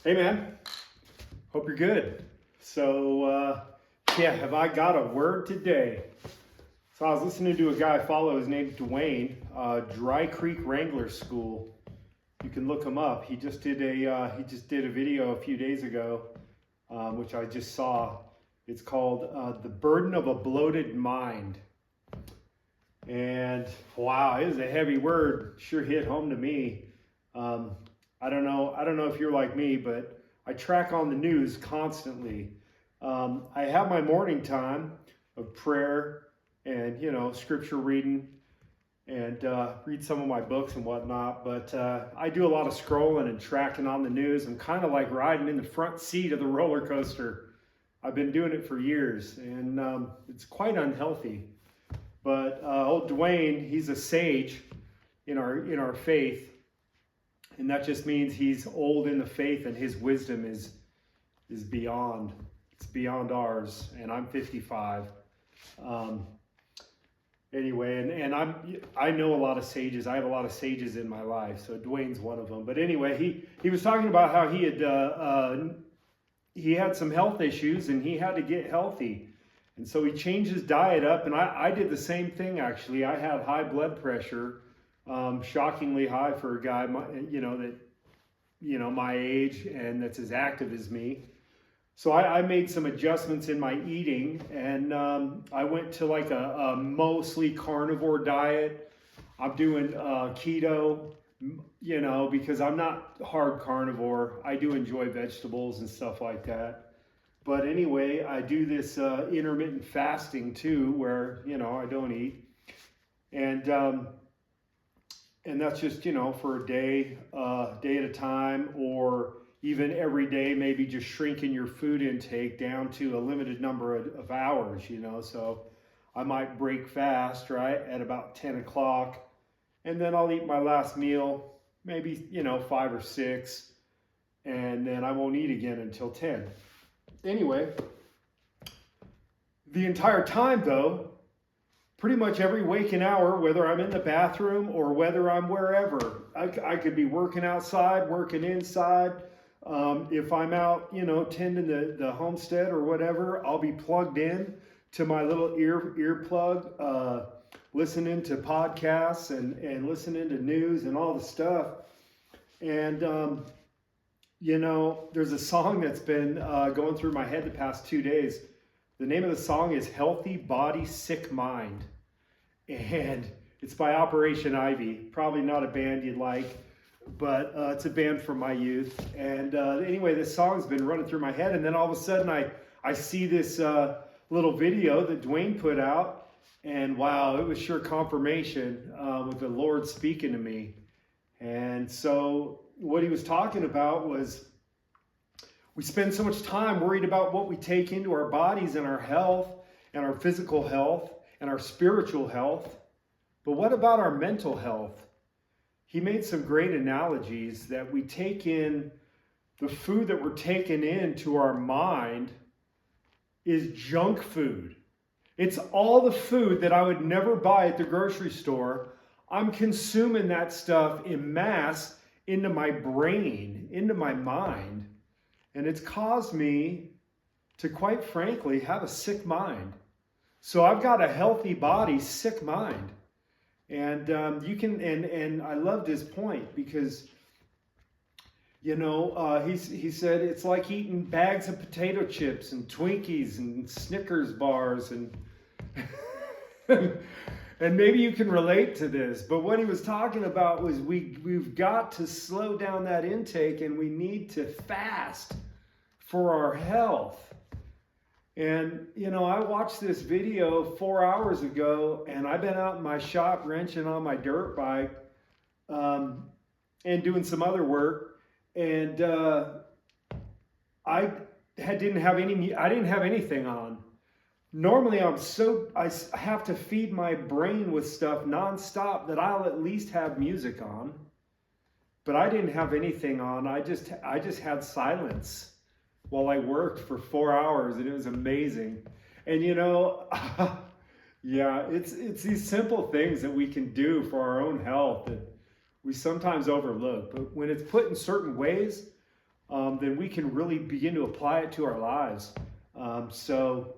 Hey man, hope you're good. Have I got a word today? So I was listening to a guy I follow, his name's Dwayne, Dry Creek Wranglers School. You can look him up. He just did a video a few days ago, which I just saw. It's called "The Burden of a Bloated Mind." And wow, it is a heavy word. Sure hit home to me. Um, I don't know if you're like me, but I track on the news constantly. I have my morning time of prayer and scripture reading and read some of my books and whatnot. But I do a lot of scrolling and tracking on the news. I'm kind of like riding in the front seat of the roller coaster. I've been doing it for years, and it's quite unhealthy. But old Dwayne, he's a sage in our faith, and that just means he's old in the faith, and his wisdom is beyond it's beyond ours. And I'm 55. Anyway, and I know a lot of sages. I have a lot of sages in my life, so Dwayne's one of them. But anyway, he was talking about how he had some health issues and he had to get healthy. And so he changed his diet up, and I did the same thing actually. I had high blood pressure, shockingly high for a guy, my age and that's as active as me. So I made some adjustments in my eating, and I went to like a mostly carnivore diet. I'm doing keto, because I'm not hard carnivore. I do enjoy vegetables and stuff like that. But anyway, I do this intermittent fasting too, where I don't eat, and that's just for a day at a time, or even every day, maybe just shrinking your food intake down to a limited number of hours. So I might break fast right at about 10 o'clock, and then I'll eat my last meal, maybe 5 or 6, and then I won't eat again until 10. Anyway, the entire time though, pretty much every waking hour, whether I'm in the bathroom or whether I'm wherever, I could be working outside, working inside. If I'm out, tending the homestead or whatever, I'll be plugged in to my little earplug, listening to podcasts and listening to news and all the stuff. And there's a song that's been going through my head the past 2 days. The name of the song is Healthy Body, Sick Mind. And it's by Operation Ivy. Probably not a band you'd like, but it's a band from my youth. And anyway, this song's been running through my head. And then all of a sudden I see this little video that Dwayne put out. And wow, it was sure confirmation with the Lord speaking to me. And so what he was talking about was, we spend so much time worried about what we take into our bodies and our health and our physical health and our spiritual health. But what about our mental health? He made some great analogies that we take in, the food that we're taking into our mind is junk food. It's all the food that I would never buy at the grocery store. I'm consuming that stuff in mass into my brain, into my mind. And it's caused me to, quite frankly, have a sick mind. So I've got a healthy body, sick mind. And and I loved his point because, he said it's like eating bags of potato chips and Twinkies and Snickers bars and and maybe you can relate to this, but what he was talking about was we've got to slow down that intake, and we need to fast for our health. And, I watched this video 4 hours ago, and I've been out in my shop wrenching on my dirt bike and doing some other work. And I didn't have anything on. Normally, I have to feed my brain with stuff nonstop that I'll at least have music on. But I didn't have anything on. I just had silence while I worked for 4 hours, and it was amazing. And yeah, it's these simple things that we can do for our own health that we sometimes overlook. But when it's put in certain ways, then we can really begin to apply it to our lives. So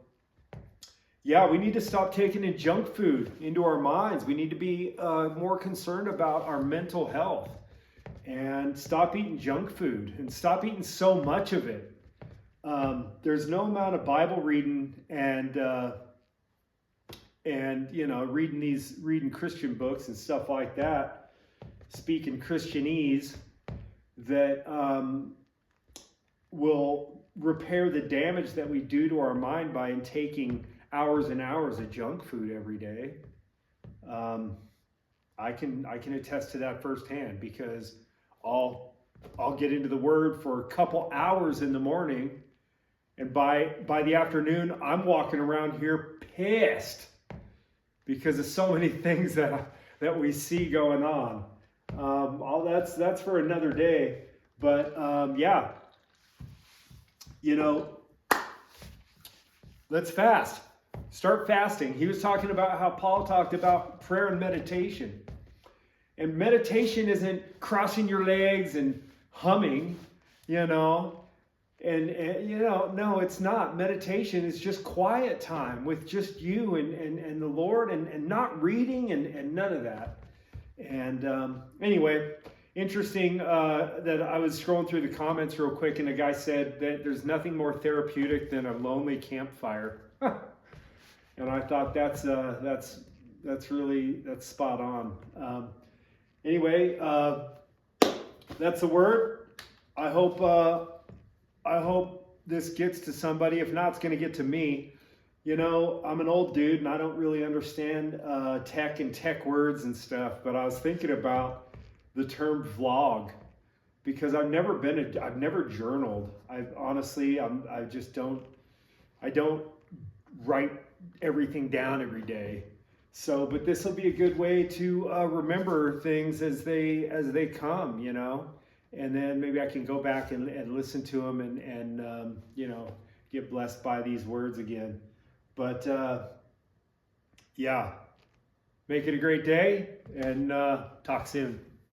yeah, we need to stop taking in junk food into our minds. We need to be more concerned about our mental health and stop eating junk food and stop eating so much of it. There's no amount of Bible reading and reading Christian books and stuff like that, speaking Christianese, that will repair the damage that we do to our mind by taking hours and hours of junk food every day. I can attest to that firsthand, because I'll get into the Word for a couple hours in the morning, and by the afternoon I'm walking around here pissed because of so many things that we see going on. All that's for another day. But yeah, let's fast. Start fasting. He was talking about how Paul talked about prayer and meditation. And meditation isn't crossing your legs and humming, no, it's not. Meditation is just quiet time with just you and the Lord, and not reading and none of that. And anyway, interesting that I was scrolling through the comments real quick, and a guy said that there's nothing more therapeutic than a lonely campfire. And I thought that's spot on. Anyway, that's the word. I hope this gets to somebody. If not, it's going to get to me. I'm an old dude and I don't really understand tech and tech words and stuff, but I was thinking about the term vlog, because I've never journaled. I don't write everything down every day. So, but this will be a good way to remember things as they come, and then maybe I can go back and listen to them and get blessed by these words again. But yeah, make it a great day, and talk soon.